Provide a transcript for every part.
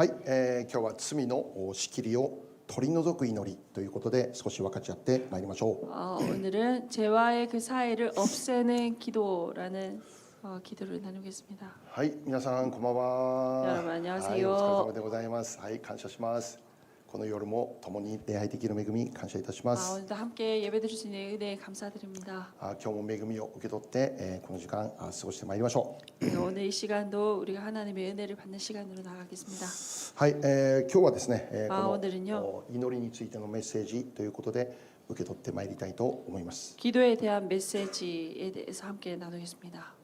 はい、今日は罪の仕切りを取り除く祈りということで少し分かち合ってまいりましょう。 오늘은 죄와의 그 사이를 없애는 기도라는 기도를 나누겠습니다. はい、皆さんこんばんは。 여러분 はい、 안녕하세요. お疲れ様でございます。はい、感謝します。この夜も共に礼拝できる恵み感謝いたします。 오늘도 함께 예배드릴 수 있는 은혜에 감사드립니다. 今日も恵みを受け取って、この時間過ごしてまいりましょう。 오늘 이 시간도 우리가 하나님의 은혜를 받는 시간으로 나가겠습니다. はい、今日はですね、この 오늘은요 祈りについてのメッセージということで受け取ってまいりたいと思います。 기도에 대한 메시지에 대해서 함께 나누겠습니다.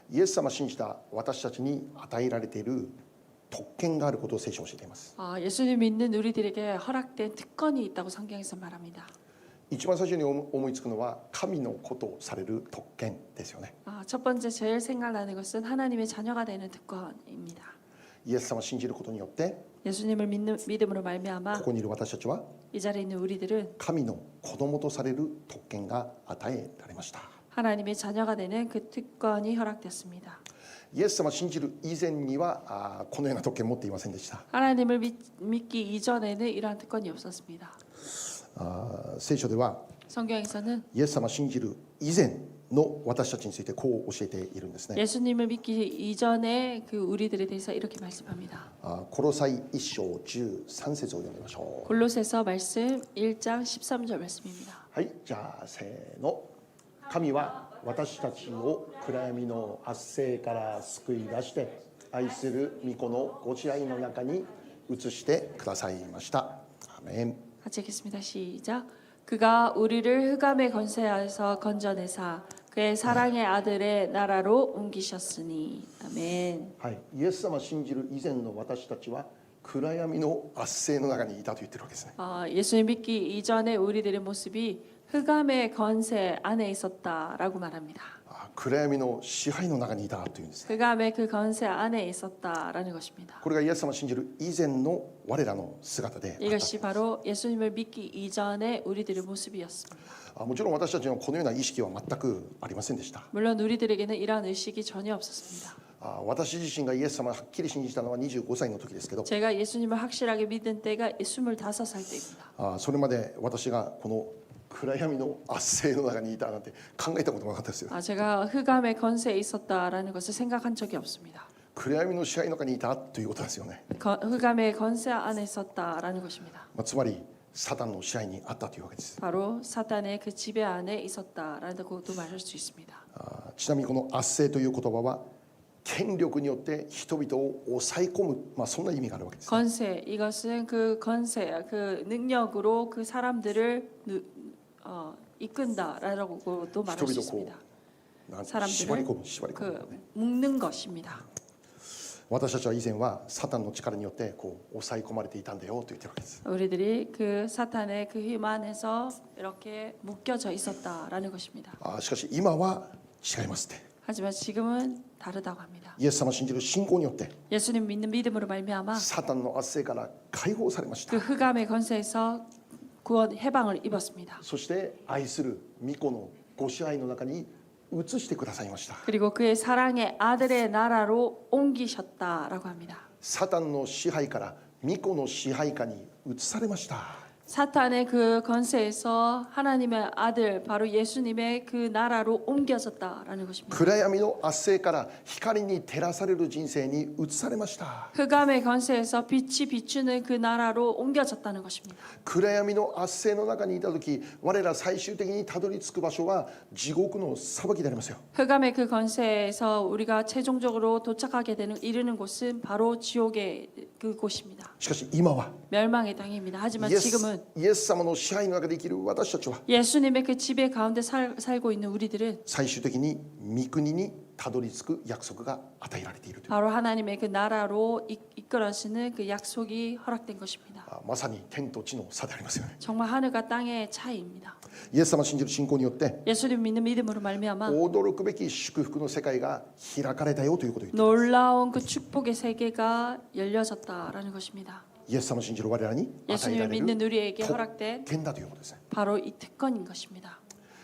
イエス様を信じた私たちに与えられている特権があることを聖書を教えています。 예수님 믿는 우리들에게 허락된 특권이 있다고 성경에서 말합니다. 一番最初に思いつくのは神の子とされる特権ですよね。 첫 번째 제일 생각나는 것은 하나님의 자녀가 되는 특권입니다. イエス様を信じることによって 예수님을 믿음으로 こ 말미암아 こにいる私たちは 이 자리에 있는 우리들은 神の子供とされる特権が与えられました。 하나님의 자녀가 되는 그 특권이 허락됐습니다. イエス様を信じる以前にはこのような特権を持っていませんでした。 하나님을 믿기 이전에는 이러한 특권이 없었습니다. 聖書では 성경에서는 イエス様を信じる以前の私たちについてこう教えているんですね。 예수님을 믿기 이전에 그 우리들에 대해서 이렇게 말씀합니다. コロサイ1章13節を読みましょう。 골로새서 말씀 1장 13절 말씀입니다. はい、じゃあせーの。神は私たちを暗闇の圧政から救い出して愛する御子のご支配の中に移してくださいました。アメン。 같이 읽겠습니다. 시작. 그가 우리를 흑암의 권세에서 건져내사 그의 사랑의 아들의 나라로 옮기셨으니. 아멘. はい、イエス様を信じる以前の私たちは暗闇の圧政の中にいたと言ってるわけですね。 예수님 믿기 이전에 우리들의 모습이 흑암의 권세 안에 있었다라고 말합니다. 暗闇の支配の中にいたというんですね。 흑암의 그 권세 안에 있었다라는 것입니다. これがイエス様を信じる以前の我らの姿であった。 이것이 바로 예수님을 믿기 이전의 우리들의 모습이었습니다. もちろん私たちのこのような意識は全くありませんでした。 물론 우리들에게는 이러한 의식이 전혀 없었습니다. 私自身がイエス様をはっきり信じたのは25歳の時ですけど、 제가 예수님을 확실하게 믿은 때가 25살 때입니다. それまで私がこの暗闇の圧政の中にいたなんて考えたこともなかったですよ。 제가 흑암의 권세에 있었다라는 것을 생각한 적이 없습니다. 暗闇の支配の中にいたということですよね。 흑암의 권세 안에 있었다라는 것입니다. つまりサタンの支配にあったというわけです。 바로 사탄의 그 지배 안에 있었다라는 것도 말할 수 있습니다. ちなみにこの圧政という言葉は権力によって人々を抑え込む、そんな意味があるわけです。 권세 이것은 그 권세 그 능력으로 그 사람들을 이끈다라고도 말할 수 있습니다. 縛り込む、縛り込む、 그 묶는 것입니다. 私たちは以前はサタンの力によってこう抑え込まれていたんだよと言ってるわけです。 우리들이 그 사탄의 그 힘 안에서 이렇게 묶여져 있었다라는 것입니다. しかし今は違いますって。 하지만 지금은 다르다고 합니다. イエス様を信じる信仰によって 예수님 믿는 믿음으로 말미암아 サタンの圧政から解放されました。 그 흑암의 권세에서 구원 해방을 입었습니다. そして愛する御子のご支配の中に移してくださいました。 그리고 그의 사랑의 아들의 나라로 옮기셨다라고 합니다. サタンの支配から御子の支配下に移されました。 사탄의 그 권세에서 하나님의 아들 바로 예수님의 그 나라로 옮겨졌다라는 것입니다. 暗闇の圧政から光に照らされる人生に移されました。 흑암의 권세에서 빛이 비추는 그 나라로 옮겨졌다는 것입니다. 暗闇の圧政の中にいた時、我ら最終的にたどり着く場所は地獄の裁きでありますよ。 흑암의 그 권세에서 우리가 최종적으로 도착하게 되는 이르는 곳은 바로 지옥의 그 곳입니다. しかし今は 멸망의 땅입니다. 하지만 イエ 지금은 ス様の支配の中で生きる私たちは 예수님의 그 지배 가운데 살고 있는 우리들은 最終的に御国にたどり着く約束が与えられているという。 바로 하나님의 그 나라로 이끌어지는 그 약속이 허락된 것입니다. まさに天と地の差でありますよね。 정말 하늘과 땅의 차이입니다. イエス様を信じる信仰によって 예수님 믿는 믿음으로 말미암아 驚くべき祝福の世界が開かれたよということを言っています。 놀라운 그 축복의 세계가 열려졌다라는 것입니다. イエス様を信じる我らに与えら 예수님을 れる 믿는 우리에게 特 허락된 権だということですね。 바로 이 특권인 것입니다.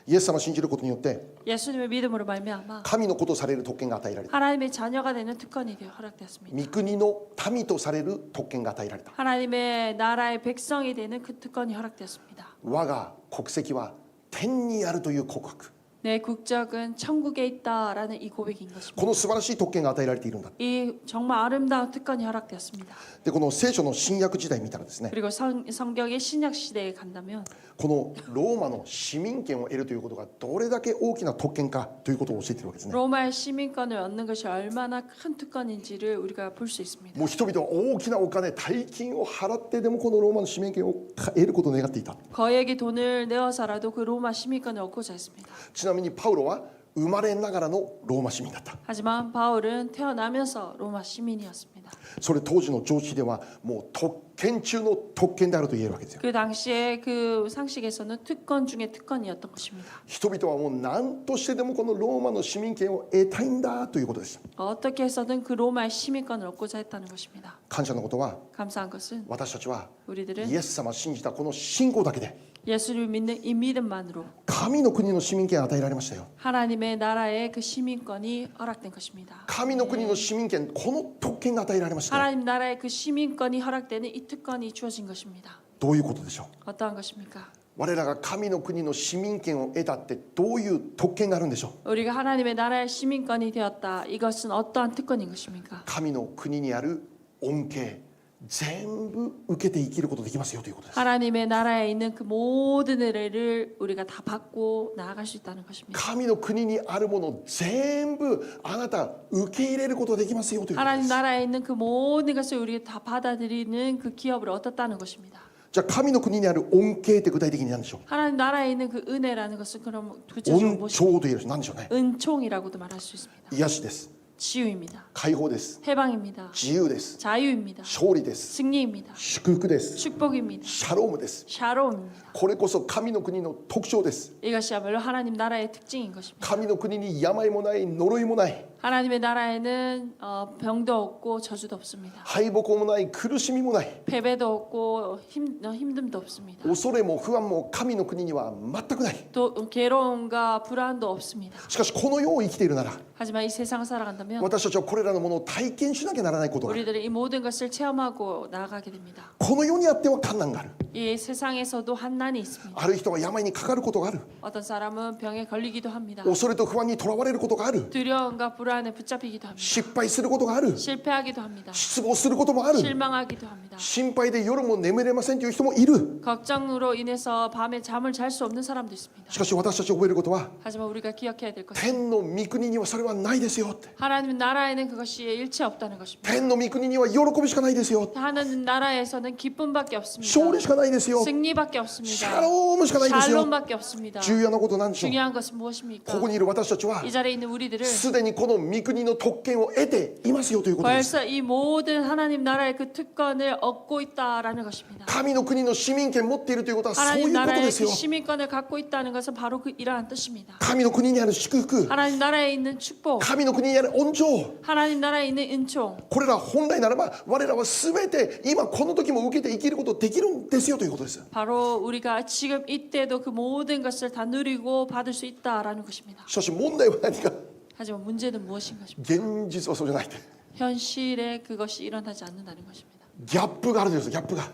イエス様を信じることによって 예수님의 믿음으로 말미암아 神の子とされる特権が与えられた。 하나님의 자녀가 되는 특권이 허락되었습니다. 御国の民とされる特権が与えられた。 하나님의 나라의 백성이 되는 그 특권이 허락되었습니다. 我が国籍は天にあるという告白。 내 국적은 천국에 있다라는 이 고백인 こ 것입니다. の素晴らしい特権が与えられているんだ。 이 정말 아름다운 특권이 허락되었습니다. でこの聖書の新約時代見たらですね、 그리고 성경의 신약 시대에 간다면 このローマの市民権を得るということがどれだけ大きな特権かということを教えているわけですね。 로마의 시민권을 얻는 것이 얼마나 큰 특권인지를 우리가 볼 수 있습니다. もう人々は大きなお金大金を払ってでもこのローマの市民権を得ることを願っていた。 거액의 돈을 내어서라도 그 로마 시민권을 얻고자 했습니다. ちなみにパウロは生まれながらのローマ市民だった。 하지만 바울은 태어나면서 로마 시민이었습니다. それ当時の常識ではもう特権中の特権であると言えるわけですよ。 그 당시에 그 상식에서는 특권 중에 특권이었던 것입니다. 人々はもう何としてでもこのローマの市民権を得たいんだということです。 어떻게 해서든 그 로마의 시민권을 얻고자 했다는 것입니다. 感謝のことは 감사한 것은 私たちは 우리들은 イエス様を信じたこの信仰だけで 예수를 믿는 이 믿음만으로 神の国の市民権を与えられましたよ。 하나님의 나라의 그 시민권이 허락된 것입니다. 神の国の市民権、この特権が与えられましたよ。 하나님 나라의 그 시민권이 허락되는 이 특권이 주어진 것입니다. どういうことでしょう。 어떠한 것입니까? 我らが神の国の市民権を得たってどういう特権があるんでしょう。 우리가 하나님의 나라의 시민권이 되었다. 이것은 어떠한 특권인 것입니까? 神の国にある恩恵全部受けて生きることできますよということです。 하나님의 나라에 있는 그 모든 은혜를 우리가 다 받고 나아갈 수 있다는 것입니다. 神の国にあるもの全部あなた受け入れることができますよということで 하나님 す。 나라에 있는 그 모든 것을 우리가 다 받아들이는 그 기업을 얻었다는 것입니다. じゃあ神の国にある恩恵って具体的に何でしょう。 하나님 나라에 있는 그 은혜라는 것은 그럼 구체적으로 恩 무엇이 寵と言えるし何でしょうね。 은총이라고도 말할 수 있습니다. 癒しです。 치유입니다. 解放です。 해방입니다. 自由です。 자유입니다. 勝利です。 승리입니다. 祝福です。 축복입니다. シャロームです。 샤롬입니다. これこそ神の国の特徴です。 이것이야말로 하나님 나라의 특징인 것입니다. 神の国に病もない呪いもない 하나님의 나라에는 병도 없고 저주도 없습니다. 敗北もない苦しみもない 패배도 없고 힘듦도 없습니다. 恐れも不安も神の国には全くない。 또 괴로움과 불안도 없습니다. しかしこの世を生きているなら 하지만 이 세상을 살아간다면 私たちはこれらのものを体験しなきゃならないことがある。 우리들은 이 모든 것을 체험하고 나아가게 됩니다. この世にあっては困難がある。 이 세상에서도 한난이 있습니다. ある人は病にかかることがある。 어떤 사람은 병에 걸리기도 합니다. 恐れと不安にとらわれることがある。 두려움과 불안에 붙잡히기도 합니다. 失敗することがある。 실패하기도 합니다. 失望することもある。 실망하기도 합니다. 心配で夜も眠れませんという人もいる。 걱정으로 인해서 밤에 잠을 잘 수 없는 사람도 있습니다. しかし私たち覚えることは 하지만 우리가 기억해야 될 것은 天の御国にはそれはないですよって。 하나님 나라에는 그것이 일체 없다는 것입니다. 天の御国には喜びしかないですよ。 하나님 나라에서는 기쁨밖에 없습니다. 勝利しかないですよ。 승리밖에 シャ 없습니다. ロームしかないですよ。 샬롬밖에 없습니다. 重要なことなんでしょう。 중요한 것은 무엇입니까? ここにいる私たちは 이 자리에 있는 우리들을 すでにこの御国の特権を得ていますよということです。 벌써 이 모든 하나님 나라의 그 특권을 얻고 있다라는 것입니다. 神の国の市民権を持っているということはそうい 하나님 うこと 나라의 で 그 すよ。 시민권을 갖고 있다는 것은 바로 그 이러한 뜻입니다. 神の国にある祝福、 하나님 나라에 있는 축복, 神の国にある恩寵、 하나님 나라에 있는 은총, これら本来ならば我らは全て今この時も受けて生きることできるんですよということです。 바로 우리가 지금 이때도 그 모든 것을 다 누리고 받을 수 있다라는 것입니다. しかし問題は何か、 하지만 문제는 무엇인 것입니까? 現実はそうじゃない。 현실에 그것이 일어나지 않는다는 것입니다. ギャップがあるんですよ。ギャップが。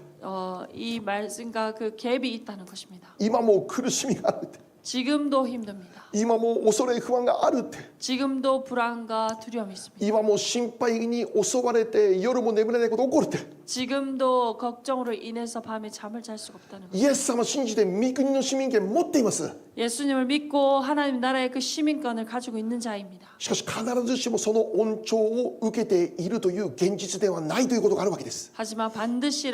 이 말씀과 그 갭이 있다는 것입니다. 今もう苦しみがあるって。 지금도 힘듭니다. 今もう恐れ不安があるって。 지금도 불안과 두려움이 있습니다. 今も心配に襲われて夜も眠れないこと起こるって。 지금도 걱정으로 인해서 밤에 잠을 잘 수가 없다는 것. イエス様を信じて御国の市民権持っています。 예수님을 믿고 하나님 나라의 그 시민권을 가지고 있는 자입니다. しかし必ずしもその恩寵を受けているという現実ではないということがあるわけです。 하지만 반드시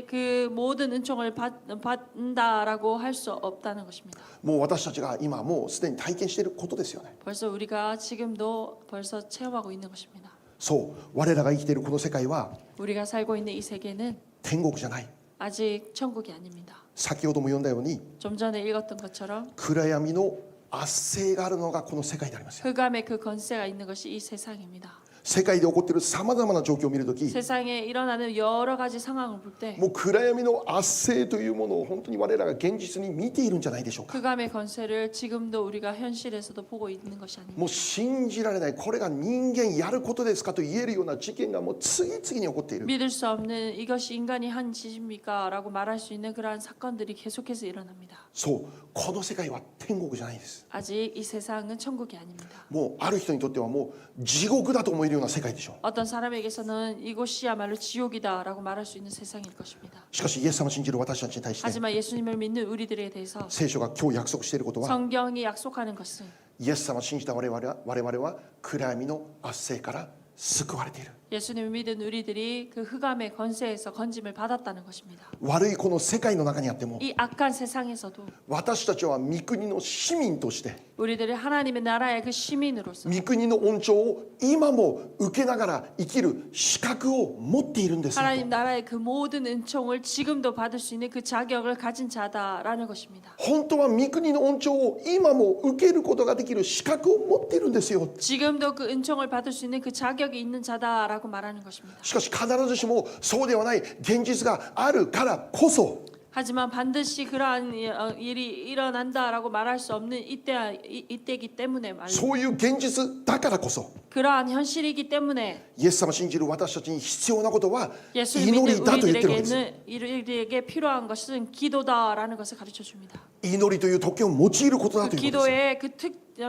그 모든 은총을 받는다라고 할 수 없다는 것입니다. もう私たちが今もうすでに体験していることですよね。 벌써 우리가 지금도 벌써 체험하고 있는 것입니다. そう我らが生きているこの世界は 우리가 살고 있는 이 세계는 天国じゃない。 아직 천국이 아닙니다. 先ほども読んだように 좀 전에 읽었던 것처럼 暗闇の圧政があるのがこの世界でありますよ。 흑암의 그 권세가 있는 것이 이 세상입니다. 世界で起こっているさまざまな状況を見るとき、 세상에 일어나는 여러 가지 상황을 볼 때 もう暗闇の圧政というものを本当に我らが現実に見ているんじゃないでしょうか。 흑암의 권세를 지금도 우리가 현실에서도 보고 있는 것이 아닙니다. もう信じられない、これが人間やることですかと言えるような事件がもう次々に起こっている。 믿을 수 없는 이것이 인간이 한 짓입니까? 라고 말할 수 있는 그러한 사건들이 계속해서 일어납니다. そう、この世界は天国じゃないです。 아직 이 세상은 천국이 아닙니다. もうある人にとってはもう地獄だと思えるような世界でしょう。 어떤 사람에게서는 이곳이야말로 지옥이다라고 말할 수 있는 세상일 것입니다. しかしイエス様を信じる私たちに対して 하지만 예수님을 믿는 우리들에 대해서 聖書が今日約束していることは、 성경이 약속하는 것은 イエス様を信じた我々は暗闇の圧政から救われている。 예수님을 믿은 우리들이 그 흑암의 권세에서 건짐을 받았다는 것입니다. 悪いこの世界の中にあっても 이 악한 세상에서도 私たちは御国の市民として 우리들이 하나님의 나라의 그 시민으로서 御国の恩寵を今も受けながら生きる資格を持っているんですよ。 하나님 나라의 그 모든 은총을 지금도 받을 수 있는 그 자격을 가진 자다라는 것입니다. 本当は御国の恩寵を今も受けることができる資格を持っているんですよ。 지금도 그 은총을 받을 수 있는 그 자격이 있는 자다라고 말하는 것입니다. しかし必ずしもそうではない現実があるからこそ、 하지만 반드시 그러한 일이 일어난다라고 말할 수 없는 이때이기 때문에 말입니다. そういう現実だからこそ、 그러한 현실이기 때문에 イエス様を信じる私たちに必要なことは 예수를 祈 믿는 りだと言ってるわけです。 우리에게 필요한 것은 기도다라는 것을 가르쳐 줍니다. 祈りという特権を用いることだ 그 ということです。 기도의 그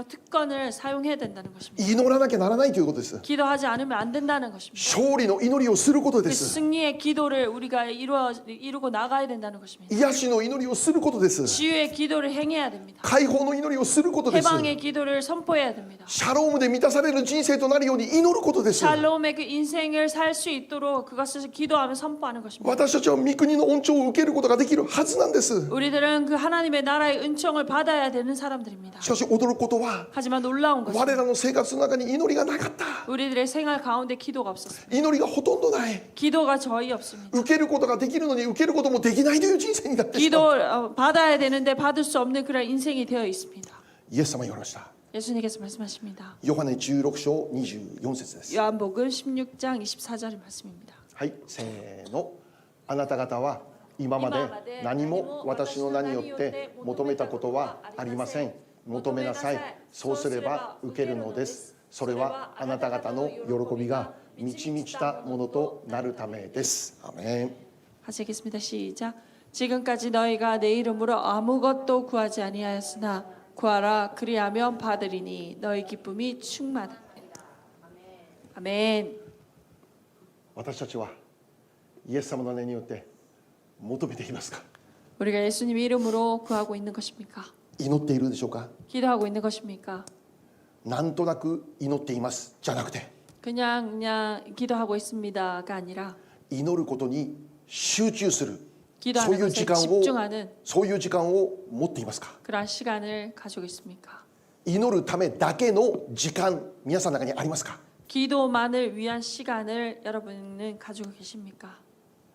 특권을 사용해야 된다는 것입니다. 祈らなきゃならないということです。 기도하지 않으면 안 된다는 것입니다. 勝利の祈りをすること 그 です。 승리의 기도를 우리가 이루고 나가야 된다는 것입니다. 癒しの祈りをすることです。 치유의 기도를 행해야 됩니다. 解放の祈りをすることです。 해방의 기도를 선포해야 됩니다. シャロームで満たされる人生となるように祈ることです。 샬롬의 그 인생을 살 수 있도록 그것을 기도하며 선포하는 것입니다. 私たちは御国の恩寵を受けることができるはずなんです。 우리들은 그 하나님의 나라의 은총을 받아야 되는 사람들입니다. しかし驚くことは 하지만 놀라운 我 것은 らの生活の中に祈りがなかった。 우리들의 생활 가운데 기도가 없었습니다. 祈りがほとんどない。 기도가 저희 없습니다. 受けることができるのに受けることもできないという人生になってしまう。 기도 받아야 되는데 받을 수 없는 그런 인생이 되어 있습니다. イエス様言われました。 예수님께서 말씀하십니다. ヨハネ16章24節です。 요한복음 16장 24절의 말씀입니다. はい、せーの。あなた方は今まで何も私の名によって求めたことはありません。求めなさい。そうすれば受けるのです。それはあなた方の喜びが満ち満ちたものとなるためです。アメン。 하시겠습니다. 시작. 지금까지 너희가 내 이름으로 아무것도 구하지 아니하였으나 구하라 그리하면 받으리니 너희 기쁨이 충만하리라. 아멘. 私たちはイエス様の名によって求めていますか。 우리가 예수님 이름으로 구하고 있는 것입니까? 祈っているでしょうか。 기도하고 있는 것입니까? なんとなく祈っていますじゃなくて、 그냥 기도하고 있습니다가 아니라 祈ることに集中する、そう 기도하는 いう時 것에 間を 집중하는 そういう時間を持っていますか。 그러한 시간을 가지고 있습니까? 祈るためだけの時間、皆さんの中にありますか。 기도만을 위한 시간을 여러분은 가지고 계십니까?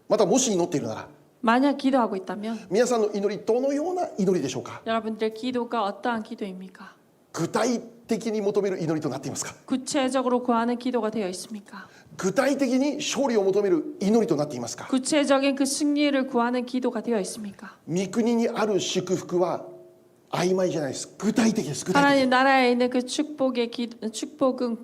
またもし祈っているなら、 만약 기도하고 있다면 皆さんの祈りどのような祈りでしょうか。 여러분들의 기도가 어떠한 기도입니까? 具体的に求める祈りとなっていますか。 구체적으로 구하는 기도가 되어 있습니까? 具体的に勝利を求める祈りとなっていますか。 구체적인 그 승리를 구하는 기도가 되어 있습니까? 御国にある祝福は曖昧じゃないです。具体的です。具体 하나님 나라에 있는 그 축복은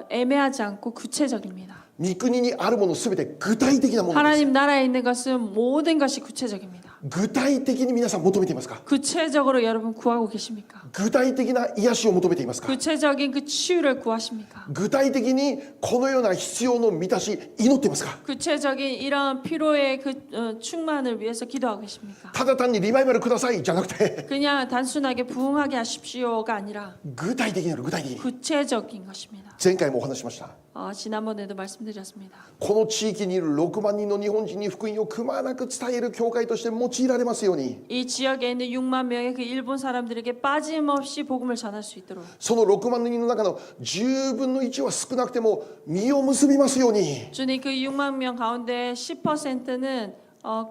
애매하지 않고 구체적입니다. 的。御国にあるものすべて具体的なものです。 하나님 나라에 있는 것은 모든 것이 구체적입니다. 具体的に皆さん求めていますか。 구체적으로 여러분 구하고 계십니까? 具体的な癒しを求めていますか。 구체적인 그 치유를 구하십니까? 具体的にこのような必要の満たし祈っていますか。 구체적인 이런 피로의 그 충만을 위해서 기도하고 계십니까? ただ単にリバイバルくださいじゃなくて、 그냥 단순하게 부흥하게 하십시오가 아니라 具体的になる。具体的に。 구체적인 것입니다. 前回もお話ししました。 지난번에도 말씀드렸습니다. この地域にいる6万人の日本人に福音をくまなく伝える教会として用いられますように、 이 지역에 있는 6만 명의 그 일본 사람들에게 빠짐없이 복음을 전할 수 있도록 その6万人の中の10分の1は少なくても実を結びますように、 주님 그 6만 명 가운데 10%는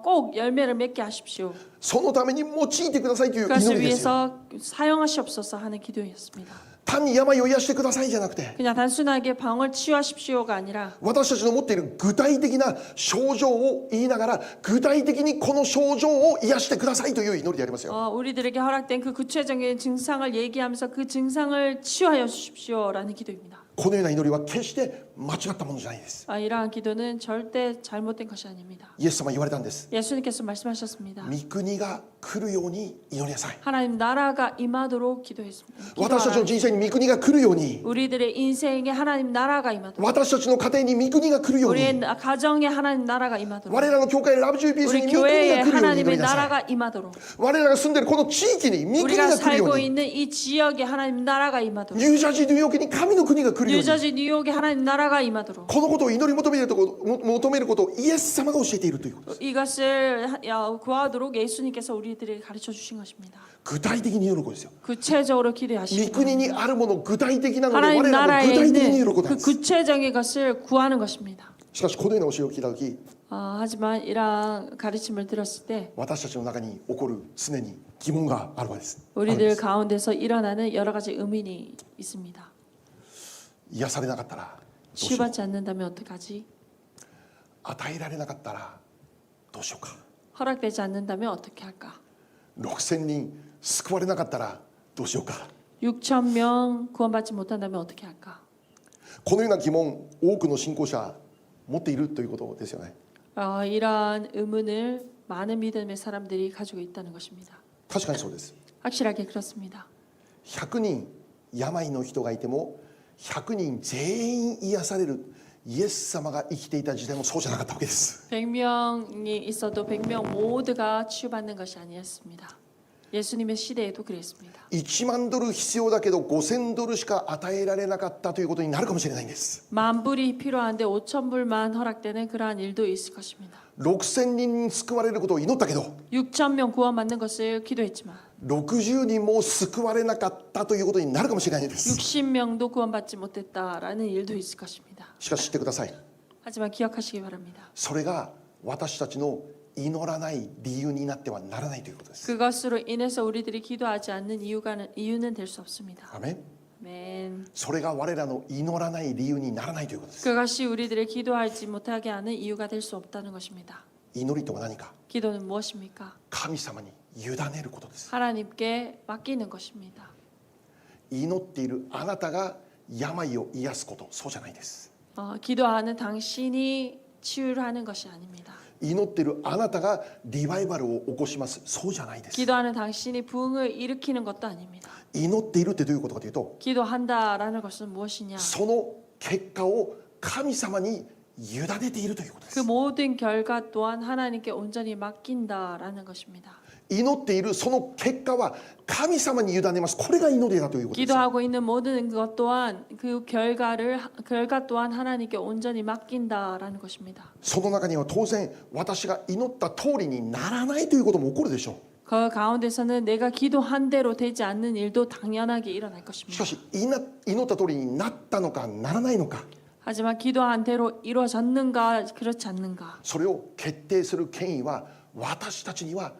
꼭 열매를 맺게 하십시오. そのために用いてくださいという祈 그것을 りですよ。 위해서 사용하시옵소서 하는 기도였습니다. 単に病を癒してくださいじゃなくて、 그냥 단순하게 병을 치유하십시오가 아니라 私たちの持っている具体的な症状を言いながら、具体的にこの症状を癒してくださいという祈りでありますよ。 우리들에게 허락된 그 구체적인 증상을 얘기하면서 그 증상을 치유하여 주십시오라는 기도입니다. このような祈りは決して間違ったものじゃないです。 이러한 기도는 절대 잘못된 것이 아닙니다. イエス様言われたんです。 예수님께서 말씀하셨습니다. 御国が来るように祈りなさい。 하나님 나라가 임하도록 기도했습니다. 私たちの人生に御国が来るように、 우리들의 인생에 하나님 나라가 임하도록, 私たちの家庭に御国が来るように、 우리의 가정에 하나님 나라가 임하도록, 我らの教会ラブジューピース 우리 に御国が 교회에 来るように祈 하나님의 りなさい。 나라가 임하도록, 我らが住んでいるこの地域に御国 우리가 が来るよ 살고 うに、 있는 이 지역에 하나님 나라가 임하도록, ニュージャージーニューヨークに神の国が来るように、 뉴저지 뉴욕에 하나님 나라가 임하도록, このことを祈り求めることをイエス様が教えているということです。 이것을 구하도록 예수님께서 우리들에게 가르쳐 주신 것입니다. 具体的に祈ることですよ。 구체적으로 御 기도하시고 国にあるもの具体的なので、我 하나님 らも 나라에 具体的に祈 있는 ることなん 그 です。 구체적인 것을 구하는 것입니다. しかしこのような教えを聞いたとき、 하지만 이러한 가르침을 들었을 때 私たちの中に起こる常に疑問があるわけです。 우리들 가운데서 일어나는 여러 가지 의문이 있습니다. 癒されなかったらどうしよう。 치유받지 않는다면 어떡하지? 与えられなかったらどうしようか。 허락되지 않는다면 어떻게 할까? 6000人救われなかったらどうしようか。 6천 명 구원받지 못한다면 어떻게 할까? このような疑問、多くの信仰者持っているということですよね。 이러한 의문을 많은 믿음의 사람들이 가지고 있다는 것입니다. 確かにそうです。 확실하게 그렇습니다. 100人病の人がいても100人全員癒されるイエス様が生きていた時代もそうじゃなかったわけです。 100명이 있어도 100명 모두가 치유받는 것이 아니었습니다. 예수님의 시대에도 그랬습니다. 1万ドル必要だけど5000ドルしか与えられなかったということになるかもしれないんです。 10,000불이 필요한데 5,000불만 허락되는 그러한 일도 있을 것입니다. 6000人救われることを祈ったけど 6,000명 구원받는 것을 기도했지만 60人も救われなかったということになるかもしれないんです。 60명도 구원받지 못했다라는 일도 있을 것입니다. しかし知ってください。 하지만 기억하시기 바랍니다. それが私たちの祈らない理由になってはならないということです。 그것으로 인해서 우리들이 기도하지 않는 이유는 될 수 없습니다. アメン。 아멘. それが我らの祈らない理由にならないということです。 그것이 우리들의 기도하지 못하게 하는 이유가 될 수 없다는 것입니다. 祈りとは何か。 기도는 무엇입니까? 神様に委ねることです。 하나님께 맡기는 것입니다. 祈っているあなたが病を癒すこと、そうじゃないです。 기도하는 당신이 치유를 하는 것이 아닙니다. 祈っているあなたがリバイバルを起こします、そうじゃないです。 기도하는 당신이 부흥을 일으키는 것도 아닙니다. 祈っているってどういうことかというと、 기도한다라는 것은 무엇이냐? その結果を神様に委ねているということで 그 す。 모든 결과 또한 하나님께 온전히 맡긴다라는 것입니다. 祈っているその結果は神様に委ねます。これが祈りだということです。 기도하고 있는 모든 것 또한 그 결과 또한 하나님께 온전히 맡긴다라는 것입니다. その中には当然私が祈った通りにならないということも起こるでしょう。 그 가운데서는 내가 기도한 대로 되지 않는 일도 당연하게 일어날 し 것입니다. かし祈った通りになったのかならないのか、 하지만 기도한 대로 이루어졌는가 그렇지 않는가 それを決定する権威は私たちには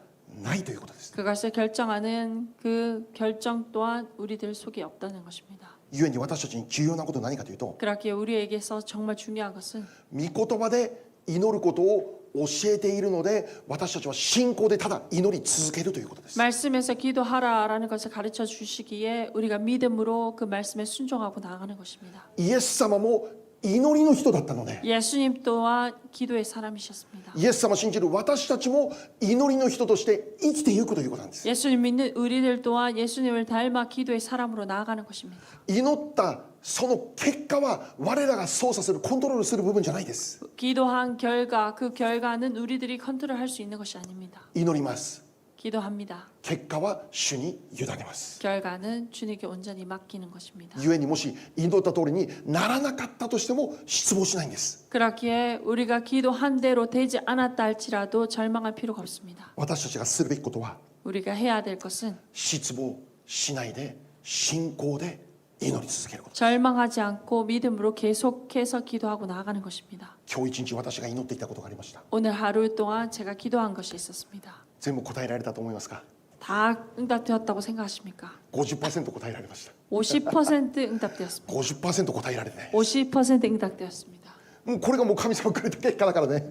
ないということです。 그것을 결정하는 그 결정 또한 우리들 속에 없다는 것입니다. 故に私たちに重要なことは何かというと、 그렇기에 우리에게서 정말 중요한 것은 御言葉で祈ることを教えているので、私たちは信仰でただ祈り続けるということです。 말씀에서 기도하라라는 것을 가르쳐 주시기에 우리가 믿음으로 그 말씀에 순종하고 나가는 것입니다. イエス様も祈りの人だったので、 예수님 또한 기도의 사람이셨습니다. イエス様を信じる私たちも祈りの人として生きていくということなんです。 예수님 믿는 우리들 또한 예수님을 닮아 기도의 사람으로 나아가는 것입니다. 祈ったその結果は我らが操作するコントロールする部分じゃないです。 기도한 결과 그 결과는 우리들이 컨트롤할 수 있는 것이 아닙니다. 祈ります。 기도합니다. 結果は主に委ねます。 결과는 주님께 온전히 맡기는 것입니다. 故にもし祈った通りにならなかったとしても失望しないんです。 그렇기에 우리가 기도한 대로 되지 않았다 할지라도 절망할 필요가 없습니다. 私たちがするべきことは 우리가 해야 될 것은 失望しないで信仰で祈り続けること。 절망하지 않고 믿음으로 계속해서 기도하고 나아가는 것입니다. 今日一日私が祈っていたことがありました。 오늘 하루 동안 제가 기도한 것이 있었습니다. 全部答えられたと思いますか？ 다 응답되었다고 생각하십니까? 50% 答えられました。 50% 응답되었습니다. 50% 答えられてない。 50% 응답되었습니다. これがもう神様くれた結果だからね。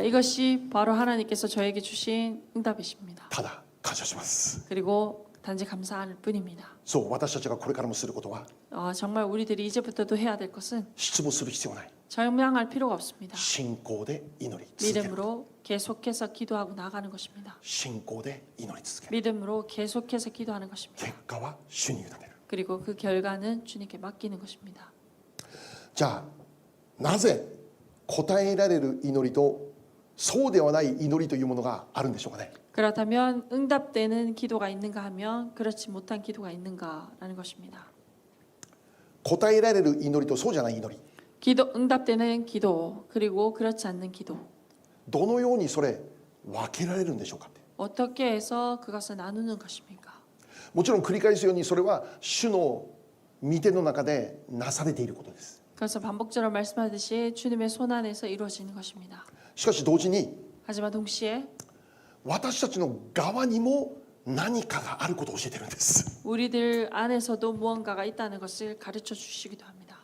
이것이 바로 하나님께서 저에게 주신 응답이십니다. ただ感謝します。 그리고 단지 감사할 뿐입니다. そう私たちがこれからもすることは 정말 우리들이 이제부터도 해야 될 것은 失望する必要はない。 절망할 필요가 없습니다. 信仰で祈り続ける。 믿음으로 계속해서 기도하고 나가는 것입니다. 信仰で祈り続ける。 믿음으로 계속해서 기도하는 것입니다. 結果は主に委ねる。 그리고 그 결과는 주님께 맡기는 것입니다. じゃあなぜ答えられる祈りとそうではない祈りというものがあるんでしょうかね。 그렇다면 응답되는 기도가 있는가 하면 그렇지 못한 기도가 있는가라는 것입니다. 答えられる祈りとそうじゃない祈り、 응답되는 기도 그리고 그렇지 않는 기도 どのようにそれ分けられるんでしょうかって。 어떻게 해서 그것을 나누는 것입니까? もちろん繰り返すようにそれは主の御手の中でなされていることです。 그래서 반복적으로 말씀하듯이 주님의 손 안에서 이루어지는 것입니다. しかし同時に 하지만 동시에 私たちの側にも何かがあることを教えてるんです。 우리들 안에서도 무언가가 있다는 것을 가르쳐 주시기도 합니다.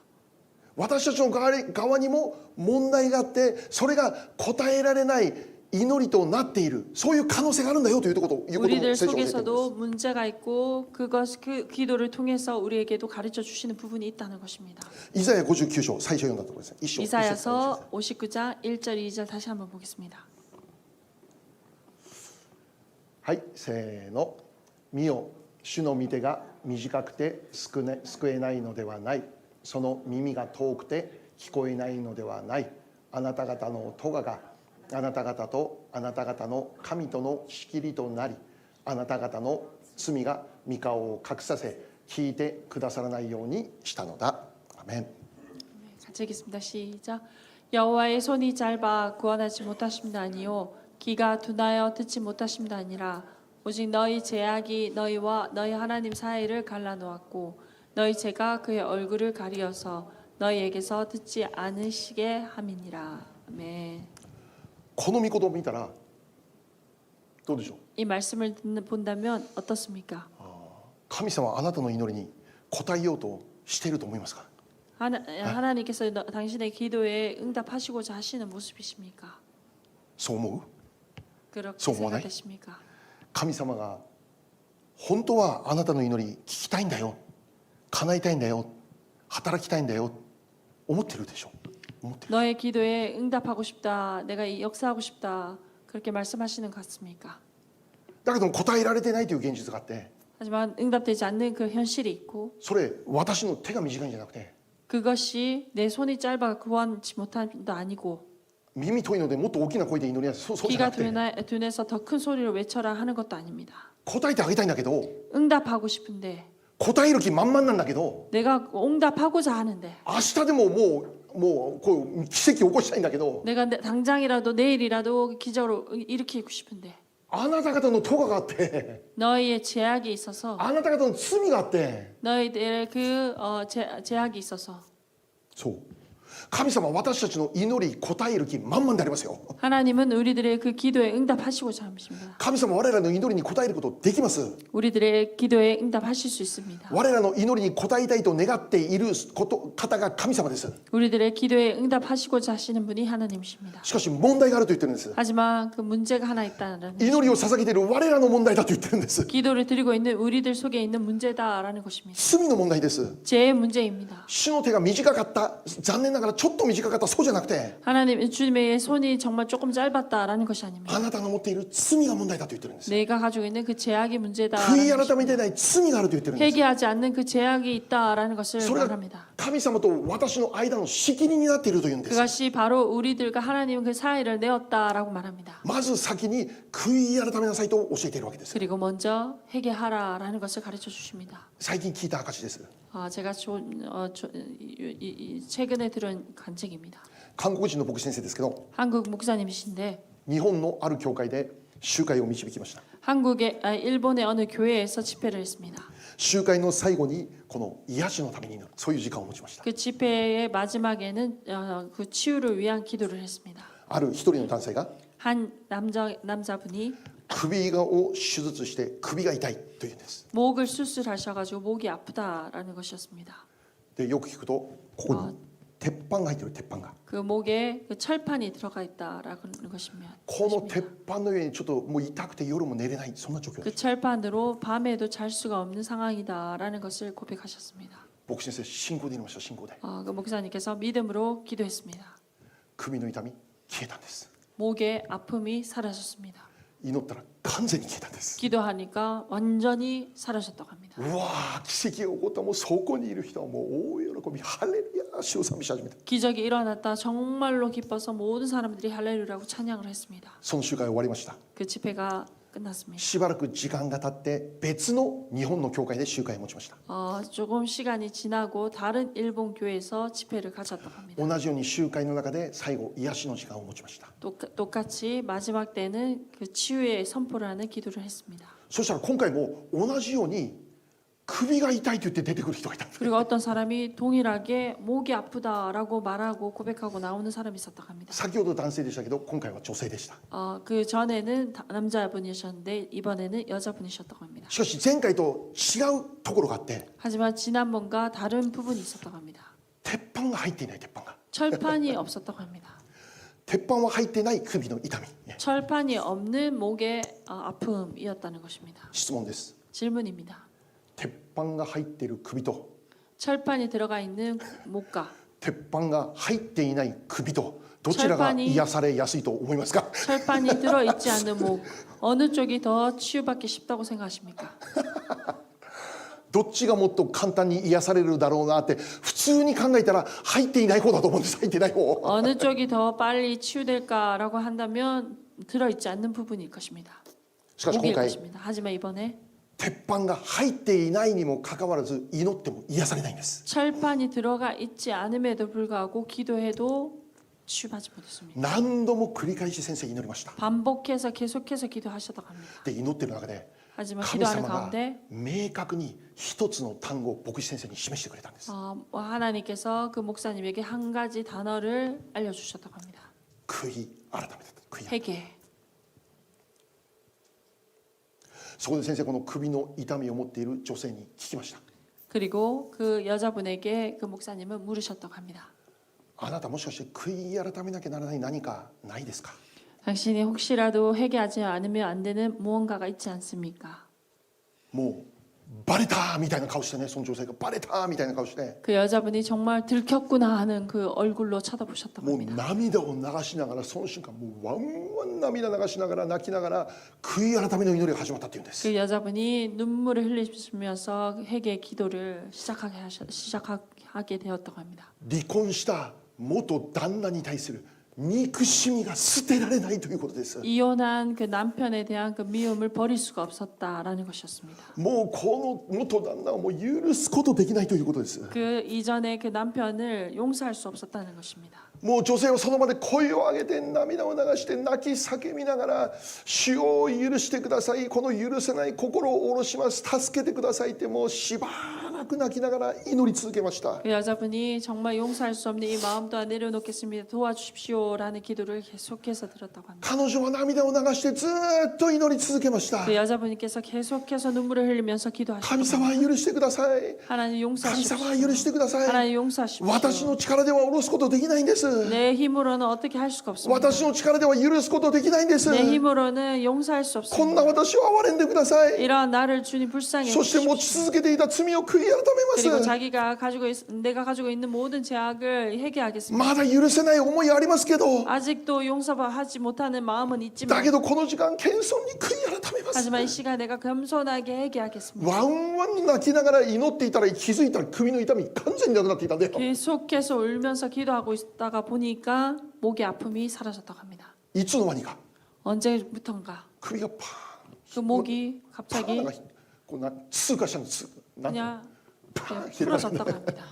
私たちの側にも問題があって、それが答えられない祈りとなっている、そういう可能性があるんだよということも 우리들 聖書が教えているんです。 속에서도 문제가 있고 그 기도를 통해서 우리에게도 가르쳐 주시는 부분이 있다는 것입니다. イザヤ59章最初読んだところですね。一章 이사야서 59장 1절 2절 다시 한번 보겠습니다. はい、せーの。見よ、主の御手が短くて救えないのではない。その耳が遠くて聞こえないのではない。あなた方の咎があなた方とあなた方の神との仕切りとなり、あなた方の罪が御顔を隠させ、聞いてくださらないようにしたのだ。アメン。 같이 읽겠습니다. 시작. 여호와의 손이 짧아 구원하지 못하심도 아니요 귀가 둔하여 듣지 못하심도 아니라 오직 너희 죄악이 너희와 너희 하나님 사이를 갈라놓았고 너희 죄가 그의 얼굴을 가리어서 너희에게서 듣지 않으시게 함이니라. 아멘. この御言葉を見たらどうでしょう。 이 말씀을 본다면 어떻습니까? 神様はあなたの祈りに応えようとしていると思いますか。 하나님께서 당신의 기도에 응답하시고자 하시는 모습이십니까? そう思う。 그렇게そう思わない？ 생각되십니까? 神様が本当はあなたの祈り聞きたいんだよ、叶えたいんだよ、働きたいんだよ、思ってるでしょ。思ってる。 너의 기도에 응답하고 싶다. 내가 역사하고 싶다. 그렇게 말씀하시는 것 같습니까? だけども答えられてないという現実があって、 하지만 응답되지 않는 그 현실이 있고 それ私の手が短いんじゃなくて、 그것이 내 손이 짧아 구원치 못함도 아니고 耳遠いのでもっと大きな声で祈りやすい。そうじゃ 귀가 なくて、 둔해서 더 큰 소리로 외쳐라 하는 것도 아닙니다. 答えてあげたいんだけど、 응답하고 싶은데 答える気満々なんだけど、 내가 응답하고자 하는데 明日でももうこう奇跡を起こしたいんだけど、 내가 당장이라도 내일이라도 기적으로 일으키고 싶은데 あなた方の咎があって、 너희의 제약이 있어서 あなた方の罪があって、 너희들의 그 제약이 있어서 そう。神様は私たちの祈り答える気満々でありますよ。 하나님은 우리들의 그 기도에 응답하시고자 하십니다. 神様は我らの祈りに応えることできます。 우리들의 기도에 응답하실 수 있습니다. 我らの祈りに応えたいと願っている方が神様です。 우리들의 기도에 응답하시고자 하시는 분이 하나님이십니다. しかし問題があると言ってるんです。 하지만 그 문제가 하나 있다는 祈りを捧げている我らの問題だと言ってるんです。 기도를 드리고 있는 우리들 속에 있는 문제다라는 것입니다. 罪の問題です。 죄의 문제입니다. 主の手が短かった、残念ながらちょっと短かった、そうじゃなくて、 하나님 주님의 손이 정말 조금 짧았다라는 것이 아닙니다. あなたが持っている罪が問題だと言ってるんです。 내가 가지고 있는 그 제약이 문제다. 悔い改めてない罪があると言ってるんです。 회개하지 않는 그 제약이 있다라는 것을 それが 말합니다. 神様と私の間の仕切りになっているというんです。 그것이 바로 우리들과 하나님 그 사이를 내었다라고 말합니다. まず先に悔い改めなさいと教えているわけです。 그리고 먼저 회개하라라는 것을 가르쳐 주십니다. 最近聞いた証です。 제가 최근에 들은 간증입니다. 韓国人の牧師先生ですけど、 한국 목사님이신데 日本のある教会で集会を導きました。 일본의 어느 교회에서 집회를 했습니다. 集会の最後にこの癒しのために祈る、そういう時間を持ちました。 그 집회의 마지막에는 그 치유를 위한 기도를 했습니다. ある一人の男性が 한 남자분이 首を手術して首が痛いというんです。 목을 수술하셔가지고 목이 아프다라는 것이었습니다. でよく聞くとここに鉄板が入ってる鉄板が 그 목에 그 철판이 들어가 있다라는 것이면 この鉄板の上にちょっともう痛くて夜も寝れないそんな状況 그 です。 철판으로 밤에도 잘 수가 없는 상황이다라는 것을 고백하셨습니다. 牧師先生信仰で言いました。信仰で 그 목사님께서 믿음으로 기도했습니다. 首の痛み消えたんです。 목의 아픔이 사라졌습니다. 祈ったら完全に消えたんです。 기도하니까 완전히 사라졌다고 합니다. うわー奇跡が起こった。もうそこにいる人はもう大喜びハレルヤ主を賛美し始めた。 기적이 일어났다. 정말로 기뻐서 모든 사람들이 할렐루야라고 찬양을 했습니다. その集会終わりました。 그 집회가 끝났습니다. しばらく時間が経って別の日本の教会で集会を持ちました。 조금 시간이 지나고 다른 일본 교회에서 집회를 가졌다고 합니다. 同じように集会の中で最後癒しの時間を持ちました。 똑같이 마지막 때는 그 치유의 선포를 하는 기도를 했습니다. そしたら今回も同じように首が痛いと言って出てくる人がいたんです。 그리고 어떤 사람이 동일하게 목이 아프다라고 말하고 고백하고 나오는 사람이 있었다고 합니다. 先ほど男性でしたけど今回は女性でした。 그 전에는 남자분이셨는데 이번에는 여자분이셨다고 합니다. しかし前回と違うところがあって 하지만 지난번과 다른 부분이 있었다고 합니다. 鉄板が入っていない鉄板が 철판이 없었다고 합니다. 鉄板は入っていない首の痛み。 철판이 없는 목의 아픔이었다는 것입니다. 質問です。 질문입니다. 鉄板が入っている首と 철판이 들어가 있는 목과 鉄板が入っていない首とどちらが癒されやすいと思いますか？ 철판이 들어있지 않는 목 어느 쪽이 더 치유받기 쉽다고 생각하십니까? どっちがもっと簡単に癒されるだろうなって普通に考えたら入っていない方だと思うんです。入っていない方。 어느 쪽이 더 빨리 치유될까라고 한다면 들어있지 않는 부분일 것입니다. しかし 목일 今回 것입니다. 하지만 이번에 鉄板が入っていないにもかかわらず祈っても癒されないんです。 철판이 들어가 있지 않음에도 불구하고 기도해도 치유받지 못했습니다. 何度も繰り返し先生祈りました。 반복해서 계속해서 기도하셨다고 합니다. で祈ってる中で 하지만 神 기도하는 様が 가운데 明確に一つの単語を牧師先生に示してくれたんです。 하나님께서 그 목사님에게 한 가지 단어를 알려주셨다고 합니다. 悔い改めた。悔い改めた。 회개. そこで先生この首の痛みを持っている女性に聞きました。 그리고 그 여자분에게 그 목사님은 물으셨다고 합니다. あなたもしかして悔い改めなきゃならない何かないですか？ 당신이 혹시라도 회개하지 않으면 안 되는 무언가가 있지 않습니까? もうバレたみたいな顔してね、その女性がバレたみたいな顔して、 그 여자분이 정말 들켰구나 하는 그 얼굴로 쳐다보셨다고 もう 합니다. 涙を流しながらその瞬間もうワンワン涙流しながら泣きながら悔い改めの祈りが始まったっていうんです。 그 여자분이 눈물을 흘리시면서 회개 기도를 시작하게 되었다고 합니다. 離婚した元旦那に対する憎しみが捨てられないということです。 이혼한 그 남편에 대한 그 미움을 버릴 수가 없었다라는 것이었습니다. もうこの元旦那をもう許すことできないということです。 그 이전에 그 남편을 용서할 수 없었다는 것입니다. もう女性はその場で声を上げて涙を流して泣き叫びながら主を許してください、この許せない心を下ろします、助けてくださいってもうしばらく泣きながら祈り続けました。 그 여자분이 정말 용서할 수 없는 이 마음 또한 내려놓겠습니다. 도와주십시오라는 기도를 계속해서 들었다고 합니다. 彼女は涙を流してずっと祈り続けました。 그 여자분께서 계속해서 눈물을 흘리면서 神 기도하셨습니다. 様許してください、 하나님 神 용서하십시오. 様許してください、 하나님 용서하십시오. 私の力では下ろすことできないんです。 내 힘으로는 어떻게 할 수가 없습니다. 私の力では許すことできないんです。 내 힘으로는 용서할 수 こんな 없습니다. 私を憐れんでください。 이러한 나를 주님 불쌍히 そして持 해주십시오. ち続けていた罪を悔い改 그리고 めます。 내가 가지고 있는 모든 죄악을 회개하겠습니다. まだ許せない思いはありますけど、 아직도 용서하지 못하는 마음은 だ 있지만 けどこの時間謙遜に悔い改めます。 하지만 이 시간 내가 겸손하게 회개하겠습니다. ワンワン泣きながら祈っていたら気づいたら首の痛み完全になくなっていたんだよ。 계속해서 울면서 기도하고 있다가 보니까 목의 아픔이 사라졌다고 합니다. いつの間にか 언제부턴가 首がパ 그 목이 ーン、 갑자기 こうな通過したんです。なん 그냥 パーン 풀어졌다고 합니다.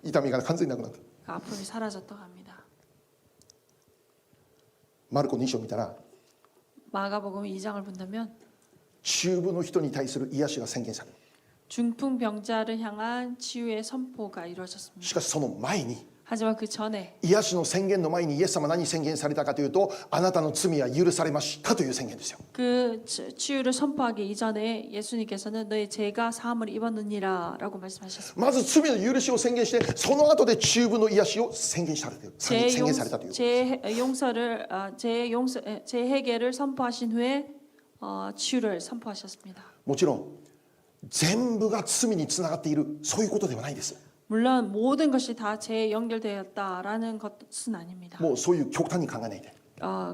痛みが完全になくなった。 그 아픔이 사라졌다고 합니다. マルコ2章見たら 마가복음 2장을 본다면 中部の人に対する癒しが宣言される。 중풍병자를 향한 치유의 선포가 이루어졌습니다. しかしその前に 하지만 그 전에 癒しの宣言の前にイエス様は何宣言されたかというと、あなたの罪は許されましたという宣言ですよ。 그 치유를 선포하기 이전에 예수님께서는 너의 죄가 사함을 입었느니라라고 말씀하셨습니다. まず罪の許しを宣言して、その後で中部の癒しを宣言されたという。 제 해결을 선포하신 후에 치유를 선포하셨습니다. もちろん全部が罪につながっている、そういうことではないです。 물론 모든 것이 다 죄에 연결되었다라는 것은 아닙니다. もうそういう極端に考えないで。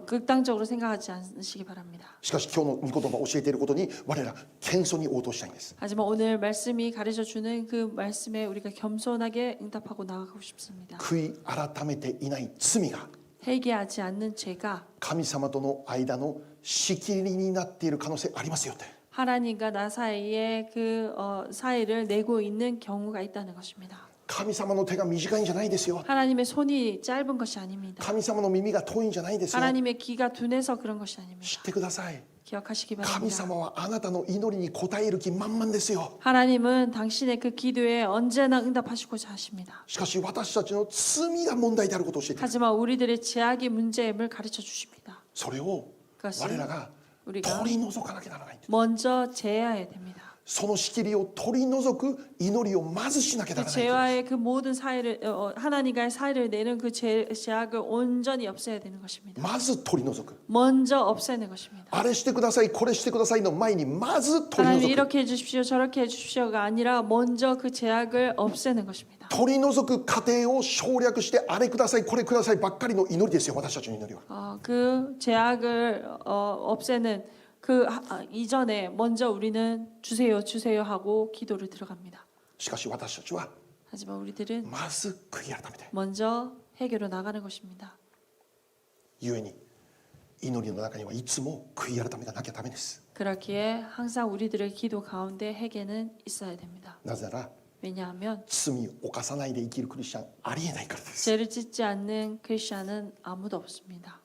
극단적으로 생각하지 않으시기 바랍니다. しかし今日の御言葉を教えていることに我ら謙遜に応答したいんです。 하지만 오늘 말씀이 가르쳐 주는 그 말씀에 우리가 겸손하게 응답하고 나가고 싶습니다. 悔い改めていない罪が 회개하지 않는 죄가 神様との間の仕切りになっている可能性ありますよって。 하나님과 나 사이에 그 사이를 내고 있는 경우가 있다는 것입니다. 神様の手が短いんじゃないですよ。 하나님의 손이 짧은 것이 아닙니다. 神様の耳が遠いんじゃないですよ。 하나님의 귀가 둔해서 그런 것이 知 아닙니다. ってください。 기억하시기 神 바랍니다. 様はあなたの祈りに応える気満々ですよ。 하나님은 당신의 그 기도에 언제나 응답하시고자 하십니다. しかし私たちの罪が問題であることを教えている。 하지만 우리들의 제약이 문제임을 가르쳐 주십니다. それを 그것을 我らが 우리가 取り除かなきゃならない。 먼저 제어해야 됩니다. その仕切りを取り除く祈りをまずしなきゃな 그 らない。 죄와의 그 모든 사이를 하나님과의 사이를 내는 그 제약을 온전히 없애야 되는 것입니다. まず取り除く。 먼저 없애는 것입니다. あれしてください、これしてくださいの前にまず取り 하나님 除く。 이렇게 해주십시오, 저렇게 해주십시오가 아니라 먼저 그 제약을 없애는 것입니다. 取り除く過程を省略して、あれください、これくださいばっかりの祈りですよ、私たちの祈りは。 그 제약을 없애는 그 이전에 먼저 우리는 주세요, 주세요 하고 기도를 들어갑니다. しかし私たちは 하지만 우리들은 まず悔い改めて、 먼저 해결로 나가는 것입니다. 故に祈りの中にはいつも悔い改めがなきゃダメです。 그렇기에 항상 우리들의 기도 가운데 회개는 있어야 됩니다. なぜなら 왜냐하면 罪を犯さないで生きるクリスチャンありえないからです。 죄를 짓지 않는 크리스천은 아무도 없습니다.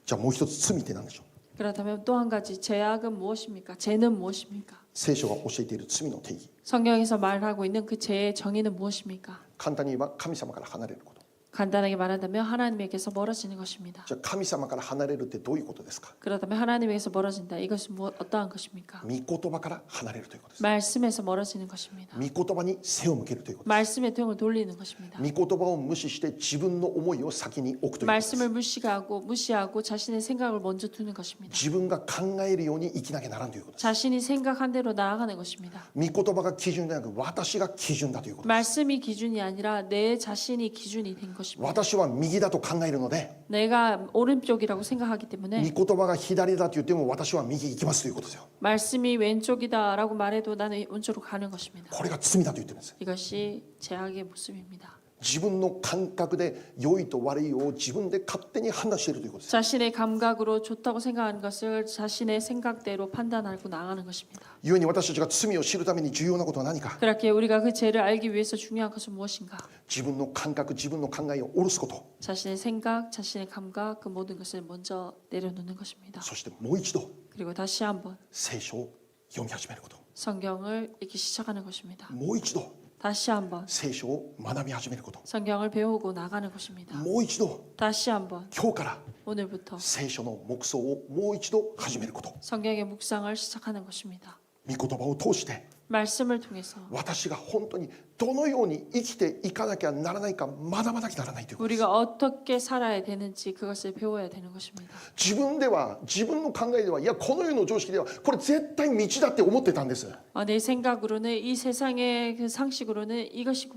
じゃあもう一つ罪って何でしょう。 그렇다면 또 한 가지 죄악은 무엇입니까? 죄는 무엇입니까? 聖書が教えている罪の定義、 성경에서 말하고 있는 그 죄의 정의는 무엇입니까? 簡単に言えば神様から離れること。 간단하게 말한다면 하나님에게서 멀어지는 것입니다. じゃあ神様から離れるってどういうことですか。 그렇다면 하나님에게서 멀어진다. 이것은 어떠한 것입니까? 御言葉から離れるということです。 말씀에서 멀어지는 것입니다. 御言葉に背を向けるということです。 말씀에 등을 돌리는 것입니다. 御言葉を無視して自分の思いを先に置くということです。 말씀을 무시하고 자신의 생각을 먼저 두는 것입니다. 自分が考えるように生きなきゃならんということです。 자신이 생각한 대로 나아가는 것입니다. 御言葉が基準ではなく私が基準だということです。 말씀이 기준이 아니라 내 자신이 기준이 된 것입니다. 私は右だと考えるので、 내가 오른쪽이라고 생각하기 때문에 御言葉が左だと言っても私は右行きますということですよ。 말씀이 왼쪽이다라고 말해도 나는 왼쪽으로 가는 것입니다. これが罪だと言ってるんです。 이것이 제약의 모습입니다. 自分の感覚で良いと悪いを自分で勝手に判断しているということです。 자신의 감각으로 좋다고 생각하는 것을 자신의 생각대로 판단하고 나가는 것입니다. 故に私たちが罪を知るために重要なことは何か。 그렇게 우리가 그 죄를 알기 위해서 중요한 것은 무엇인가? 自分の感覚、自分の考えを下ろすこと。 자신의 생각, 자신의 감각 그 모든 것을 먼저 내려놓는 것입니다. そしてもう一度 그리고 다시 한번 聖書を読み始めること。 성경을 읽기 시작하는 것입니다. もう一度 다시 한번 聖書を学び始めること。 성경을 배우고 나가는 것입니다. もう一度 다시 한번 今日から 오늘부터 聖書の黙想をもう一度始めること。 성경의 묵상을 시작하는 것입니다. 御言葉を通して 말씀을 통해서 私が本当にどのように生きていかなきゃならないか学ばなきゃならないということです。 우리가 어떻게 살아야 되는지 그것을 배워야 되는 것입니다. 自分では自分の考えではいやこの世の常識ではこれ絶対道だって思ってたんです。 내 생각으로는 이 세상의 그 상식으로는 이것이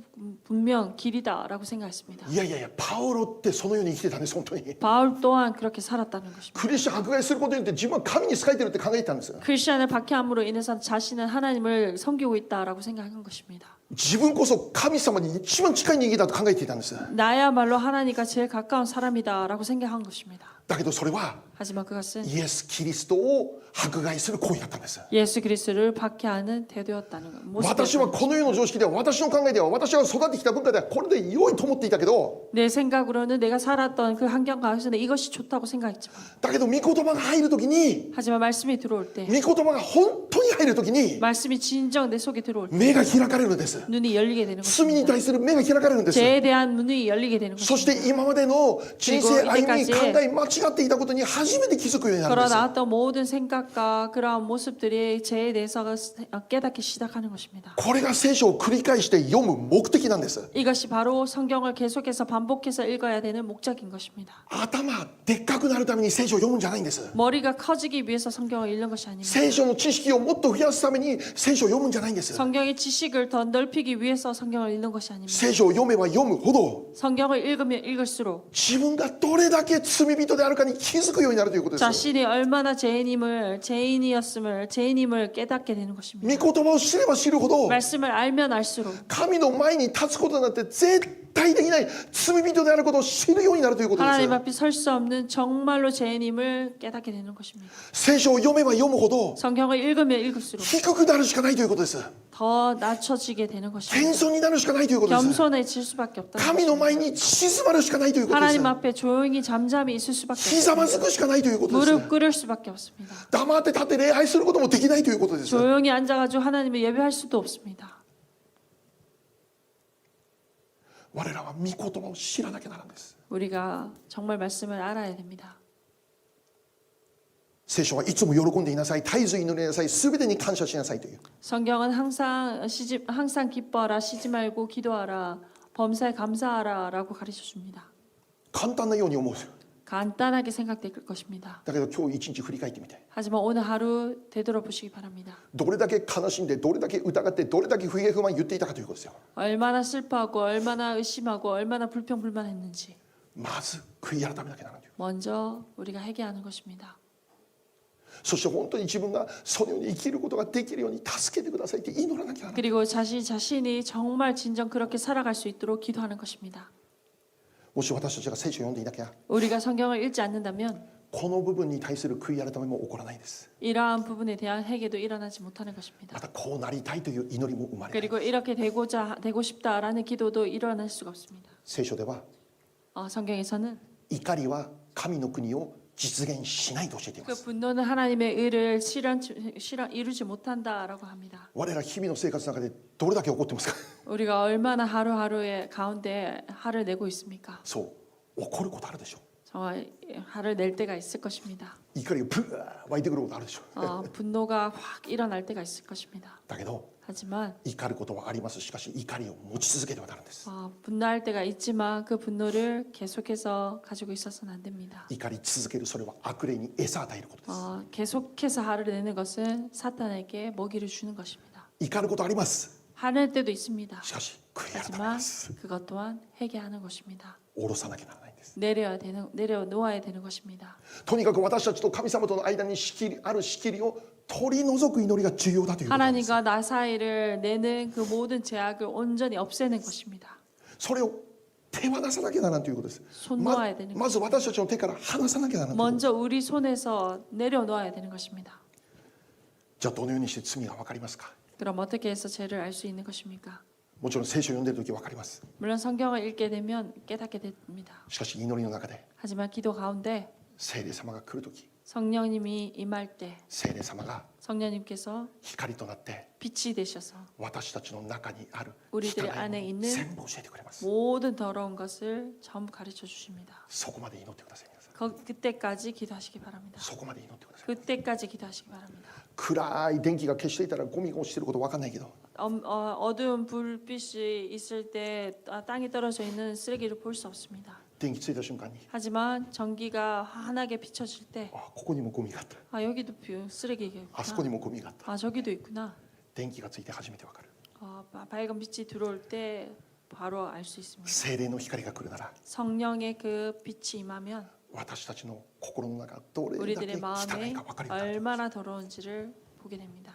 분명 길이다라고 생각했습니다. いやいやいやパウロってそのように生きてたんです。本当に 바울 또한 그렇게 살았다는 것입니다. クリスチャン迫害することによって自分は神に仕えてるって考えてたんです。 크리스천을 박해함으로 인해서 자신은 하나님을 섬기고 있다라고 생각한 것입니다. 自分こそ神様に一番近い人間だと考えていたんです。 나야말로 하나님과 제일 가까운 사람이다라고 생각한 것입니다. だけどそれは 하지만 그것은 イエス・キリストを迫害する行為だったんです。 예수 그리스도를 박해하는 태도였다는 것. 私はこの世の常識では、私の考えでは、私が育ってきた文化ではこれで良いと思っていたけど、 내 생각으로는 내가 살았던 그 환경 가운데 이것이 좋다고 생각했지만 だけど御言葉が入るときに、 하지만 말씀이 들어올 때 御言葉が本当に入るときに 말씀이 진정 내 속에 들어올 때 目が開かれるんです。 눈이 열리게 되는 罪に 것입니다. 対する目が開かれるんです。 죄에 대한 눈이 열리게 되는 そし 것입니다. て今までの人生歩み、考え間違っていたことに初めて気づくようになるんです。 걸어나왔던 모든 생각과 그러한 모습들이 죄에 대해서 깨닫기 시작하는 것입니다. これが聖書を繰り返して読む目的なんです。 이것이 바로 성경을 계속해서 반복해서 읽어야 되는 목적인 것입니다. 頭でっかくなるために聖書を読むんじゃないんです。 머리가 커지기 위해서 성경을 읽는 것이 아닙니다. 聖書の知識をもっと増やすために聖書を読むんじゃないんです。 성경의 지식을 더 넓히기 위해서 성경을 읽는 것이 아닙니다. 聖書を読めば読むほど 성경을 읽으면 읽을수록 自分がどれだけ罪人であるかに気づくようになるということです。 자신이 얼마나 죄인임을 깨닫게 되는 것입니다. 御言葉を知れば知るほど 말씀을 알면 알수록 神の前に立つことなんて絶対できない罪人であることを知るようになるということです。 하나님 앞에 설 수 없는 정말로 죄인임을 깨닫게 되는 것입니다. 聖書を読めば読むほど 성경을 읽으면 읽을수록 低くなるしかないということです。 더 낮춰지게 되는 것입니다. 謙遜になるしかないということです。 겸손해질 수밖에 없다. 神の前に静まるしかないということです。 하나님 앞에 조용히 잠잠히 있을 수밖에 ひざまず 없습니다. くしかないということです。 무릎 꿇을 수밖에 없습니다. 黙って立って礼拝することもできないということです。 조용히 앉아가지고 하나님을 예배할 수도 없습니다. 我らは御言葉を知らなきゃならんです。 우리가 정말 말씀을 알아야 됩니다. 聖書はいつも喜んでいなさい、絶えず祈りなさい、すべてに感謝しなさいという。 성경은 항상 기뻐하라, 쉬지 말고 기도하라, 범사에 감사하라라고 가르쳐 줍니다. 簡単なように思う。 간단하게 생각될 것입니다. だけど今日一日振り返ってみて、 하지만 오늘 하루 되돌아보시기 바랍니다. どれだけ悲しんで、どれだけ疑って、どれだけ不平不満言っていたかということですよ。 얼마나 슬퍼하고 얼마나 의심하고 얼마나 불평불만했는지 まず悔い改めなきゃならない。 먼저 우리가 회개하는 것입니다. そして本当に自分がそのように生きることができるように助けてくださいって祈らなきゃならない。 그리고 자신이 정말 진정 그렇게 살아갈 수 있도록 기도하는 것입니다. もし私たちが聖書を読んでいなきゃ、 우리가 성경을 읽지 않는다면 この部分に対する悔い改めも起こらないです。 이러한 부분에 대한 회개도 일어나지 못하는 것입니다. またこうなりたいという祈りも生まれない。 그리고 이렇게 되고 싶다라는 기도도 일어날 수가 없습니다. 聖書では 성경에서는 怒りは神の国を実現しないと教えていま 그 す。 분노는 하나님의 의를 이루지 못한다라고 합니다. 我ら日々の生活の中でどれだけ怒ってますか。 우리가 얼마나 하루하루의 가운데 화를 내고 있습니까? そう怒ることあるでしょ。 정말 화를 낼 때가 있을 것입니다. 怒りがブワー湧いてくることあるでしょ。 분노가 확 일어날 때가 있을 것입니다. だけど 하지만 怒ることはあります。しかし怒りを持ち続けてはなるんです。 분노할 때가 있지만 그 분노를 계속해서 가지고 있어서는 안 됩니다. 怒り続けるそれは悪霊に餌を与えることです。 계속해서 화를 내는 것은 사탄에게 먹이를 주는 것입니다. 怒ることあります。 화낼 때도 있습니다. しかし悔い改め 하지만 ます。 그것 또한 회개하는 것입니다. 下ろさなきゃならないんです。 내려놓아야 되는 것입니다. とにかく私たちと神様との間にある仕切りを取り除く祈りが重要だということです。 하나님과 나 사이를 내는 그 모든 제약을 온전히 없애는 것입니다. それを手放さなきゃならんということです。 손 놓아야 되는 まず私たちの手から離さなきゃならんということです。 먼저 우리 손에서 내려놓아야 되는 것입니다. じゃあどのようにして罪が分かりますか。 그럼 어떻게 해서 죄를 알 수 있는 것입니까? もちろん聖書を読んでいる時分かります。 물론 성경을 읽게 되면 깨닫게 됩니다. しかし祈りの中で 하지만 기도 가운데 聖霊様が来る時、 성령님이 임할 때 聖霊様が 성령님께서 光となって 빛이 되셔서 私たちの中にある 우리들의 汚 안에 いも 있는 の全部教えてくれます。 모든 더러운 것을 전부 가르쳐 주십니다. そこまで祈ってください。皆さん 그때까지 기도하시기 바랍니다. そこまで祈ってください。 그때까지 기도하시기 바랍니다. 暗い電気が消していたらゴミが落ちてること分かんないけど、 어두운 불빛이 있을 때 땅에 떨어져 있는 쓰레기를 볼 수 없습니다. 電気ついた瞬間に 하지만 전기가 환하게 비춰질 때 ここにもゴミがあった、 여기도 쓰레기가 あそこ 있구나. にもゴミがあった。 저기도 있구나. 電気がついて初めて分かる。 밝은 빛이 들어올 때 바로 알 수 있습니다. 聖霊の光が来るなら 성령의 그 빛이 임하면 私たちの心の中どれだけ 우리들의 汚い 마음에 か分かるようになる。 얼마나 더러운지를 보게 됩니다.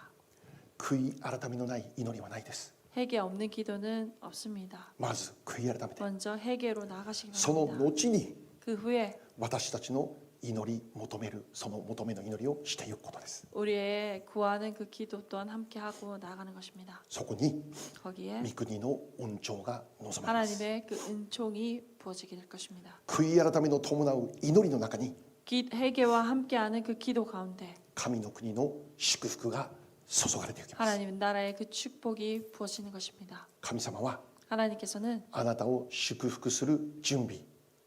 悔い改めのない祈りはないです。 회개 없는 기도는 없습니다. まず悔い改めて、 먼저 회개로 나아가시기 その 바랍니다. 後に 그 후에 私たちの祈り求めるその求めの祈りをしていくことです。 우리의 구하는 그 기도 또한 함께 하고 나아가는 것입니다. そこに 거기에 御国の恩寵が望まれます。 하나님의 그 은총이 부어지게 될 것입니다. 悔い改めの伴う祈りの中に 회개와 함께하는 그 기도 가운데 神の国の祝福が注がれていきます。 하나님 나라의 그 축복이 부어지는 것입니다. 神様は 하나님께서는 あなたを祝福する準備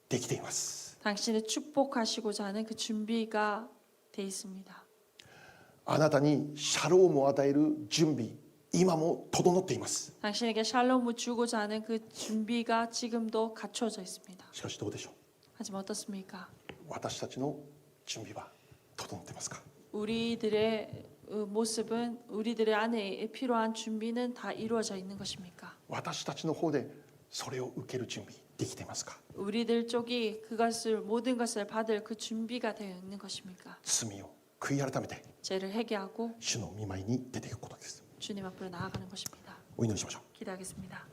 できています。 당신을 축복하시고자 하는 그 준비가 돼 있습니다. あなたにシャロームを与える準備、今も整っています。 당신에게 샬롬을 주고자 하는 그 준비가 지금도 갖춰져 있습니다. しかしどうでしょう。 하지만 어떻습니까? 私たちの準備は整ってますか。 우리들의 모습은 우리들의 안에 필요한 준비는 다 이루어져 있는 것입니까? 私たちの方でそれを受ける準備できていますか。 우리들 쪽이 그것을 모든 것을 받을 그 준비가 되어 있는 것입니까? 罪を悔い改めて 죄를 회개하고 主の御前に出ていくことです。 주님 앞으로 나아가는 것입니다. お祈りしましょう。 기도하겠습니다.